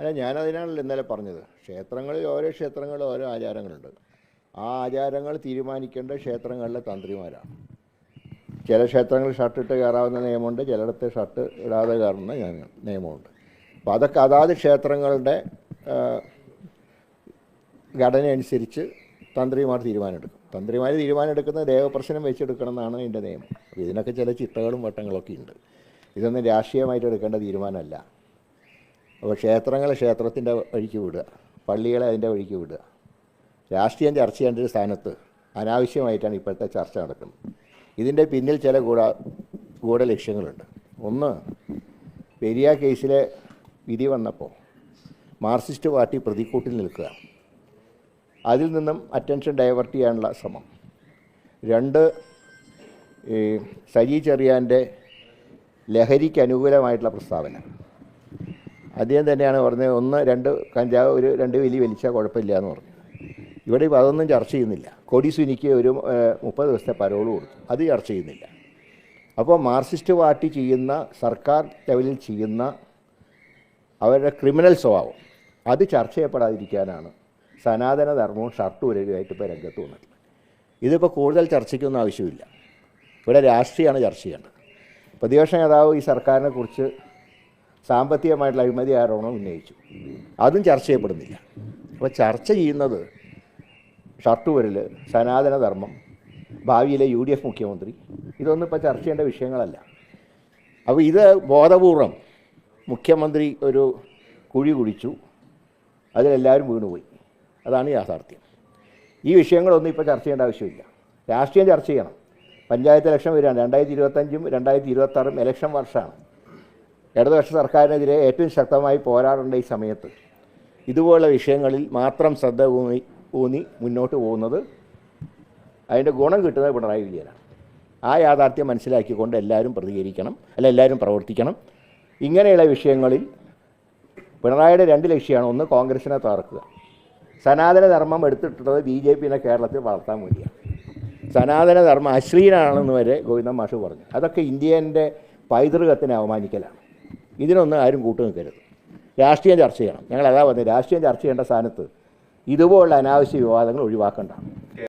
അല്ല, ഞാനതിനാണല്ലോ ഇന്നലെ പറഞ്ഞത്. ഓരോ ക്ഷേത്രങ്ങളിൽ ഓരോ ആചാരങ്ങളുണ്ട്. ആ ആചാരങ്ങൾ തീരുമാനിക്കേണ്ട ക്ഷേത്രങ്ങളിലെ തന്ത്രിമാരാണ്. ചില ക്ഷേത്രങ്ങളിൽ ഷർട്ടിട്ട് കയറാവുന്ന നിയമമുണ്ട്, ചിലയിടത്ത് ഷർട്ട് ഇടാതെ കയറുന്ന നിയമമുണ്ട്. അപ്പോൾ അതൊക്കെ അതാത് ക്ഷേത്രങ്ങളുടെ ഘടന അനുസരിച്ച് തന്ത്രിമാർ തീരുമാനമെടുക്കും. തന്ത്രിമാർ തീരുമാനമെടുക്കുന്നത് ദേവപ്രശ്നം വെച്ചെടുക്കണം എന്നാണ് അതിൻ്റെ നിയമം. അപ്പോൾ ഇതിനൊക്കെ ചില ചിട്ടകളും വട്ടങ്ങളൊക്കെ ഉണ്ട്. ഇതൊന്നും രാഷ്ട്രീയമായിട്ട് എടുക്കേണ്ട തീരുമാനമല്ല. അപ്പോൾ ക്ഷേത്രങ്ങളെ ക്ഷേത്രത്തിൻ്റെ വഴിക്ക് വിടുക, പള്ളികളെ അതിൻ്റെ വഴിക്ക് വിടുക. രാഷ്ട്രീയം ചർച്ച ചെയ്യേണ്ട ഒരു സ്ഥാനത്ത് അനാവശ്യമായിട്ടാണ് ഇപ്പോഴത്തെ ചർച്ച നടക്കുന്നത്. ഇതിൻ്റെ പിന്നിൽ ചില ഗൂഢലക്ഷ്യങ്ങളുണ്ട്. ഒന്ന്, പെരിയ കേസിലെ വിധി വന്നപ്പോൾ മാർക്സിസ്റ്റ് പാർട്ടി പ്രതിക്കൂട്ടിൽ നിൽക്കുക, അതിൽ നിന്നും അറ്റൻഷൻ ഡൈവേർട്ട് ചെയ്യാനുള്ള ശ്രമം. രണ്ട്, സജി ചെറിയാൻ്റെ ലഹരിക്ക് അനുകൂലമായിട്ടുള്ള പ്രസ്താവന. അദ്ദേഹം തന്നെയാണ് പറഞ്ഞത്, 1-2 കഞ്ചാവ് 2 വലി വലിച്ചാൽ കുഴപ്പമില്ല എന്ന് പറഞ്ഞു. ഇവിടെ ഇപ്പോൾ അതൊന്നും ചർച്ച ചെയ്യുന്നില്ല. കൊടി സുനിക്ക് ഒരു 30 ദിവസത്തെ പരോൾ കൊടുത്തു, അത് ചർച്ച ചെയ്യുന്നില്ല. അപ്പോൾ മാർക്സിസ്റ്റ് പാർട്ടി ചെയ്യുന്ന, സർക്കാർ ലെവലിൽ ചെയ്യുന്ന അവരുടെ ക്രിമിനൽ സ്വഭാവം അത് ചർച്ച ചെയ്യപ്പെടാതിരിക്കാനാണ് സനാതന ധർമ്മവും ഷർട്ട് ഉരലുമായിട്ട് ഇപ്പോൾ രംഗത്ത് വന്നത്. ഇതിപ്പോൾ കൂടുതൽ ചർച്ചയ്ക്കൊന്നും ആവശ്യമില്ല. ഇവിടെ രാഷ്ട്രീയമാണ് ചർച്ച ചെയ്യേണ്ടത്. പ്രതിപക്ഷ നേതാവ് ഈ സർക്കാരിനെ കുറിച്ച് സാമ്പത്തികമായിട്ടുള്ള അഴിമതി ആരോപണം ഉന്നയിച്ചു, അതും ചർച്ച ചെയ്യപ്പെടുന്നില്ല. അപ്പോൾ ചർച്ച ചെയ്യുന്നത് ഷർട്ട് ഉരൽ, സനാതന ധർമ്മം, ഭാവിയിലെ UDF മുഖ്യമന്ത്രി, ഇതൊന്നും ഇപ്പോൾ ചർച്ച ചെയ്യേണ്ട വിഷയങ്ങളല്ല. അപ്പോൾ ഇത് ബോധപൂർവം മുഖ്യമന്ത്രി ഒരു കുഴി കുഴിച്ചു, അതിലെല്ലാവരും വീണുപോയി. അതാണ് യാഥാർത്ഥ്യം. ഈ വിഷയങ്ങളൊന്നും ഇപ്പോൾ ചർച്ച ചെയ്യേണ്ട ആവശ്യമില്ല. രാഷ്ട്രീയം ചർച്ച ചെയ്യണം. പഞ്ചായത്ത് ഇലക്ഷൻ വരികയാണ്. 2025-ഉം 2026-ഉം ഇലക്ഷൻ വർഷമാണ്. ഇടതുപക്ഷ സർക്കാരിനെതിരെ ഏറ്റവും ശക്തമായി പോരാടേണ്ട ഈ സമയത്ത് ഇതുപോലുള്ള വിഷയങ്ങളിൽ മാത്രം ശ്രദ്ധ ഊന്നി മുന്നോട്ട് പോകുന്നത് അതിൻ്റെ ഗുണം കിട്ടുന്നത് പിണറായി വിജയനാണ്. ആ യാഥാർത്ഥ്യം മനസ്സിലാക്കിക്കൊണ്ട് എല്ലാവരും പ്രതികരിക്കണം, എല്ലാവരും പ്രവർത്തിക്കണം. ഇങ്ങനെയുള്ള വിഷയങ്ങളിൽ പിണറായിയുടെ 2 ലക്ഷ്യമാണ്. ഒന്ന്, കോൺഗ്രസിനെ തകർക്കുക. സനാതന ധർമ്മം എടുത്തിട്ടുള്ളത് BJPനെ കേരളത്തിൽ വളർത്താൻ വേണ്ടിയാണ്. സനാതന ധർമ്മം അശ്ലീലാണെന്ന് വരെ ഗോവിന്ദൻ മാഷ് പറഞ്ഞു. അതൊക്കെ ഇന്ത്യൻ്റെ പൈതൃകത്തിനെ അവമാനിക്കലാണ്. ഇതിനൊന്നും ആരും കൂട്ടു നിൽക്കരുത്. രാഷ്ട്രീയം ചർച്ച ചെയ്യണം. ഞങ്ങൾ അതാ പറഞ്ഞത്, രാഷ്ട്രീയം ചർച്ച ചെയ്യേണ്ട സ്ഥാനത്ത് ഇതുപോലുള്ള അനാവശ്യ വിവാദങ്ങൾ ഒഴിവാക്കേണ്ടതാണ്.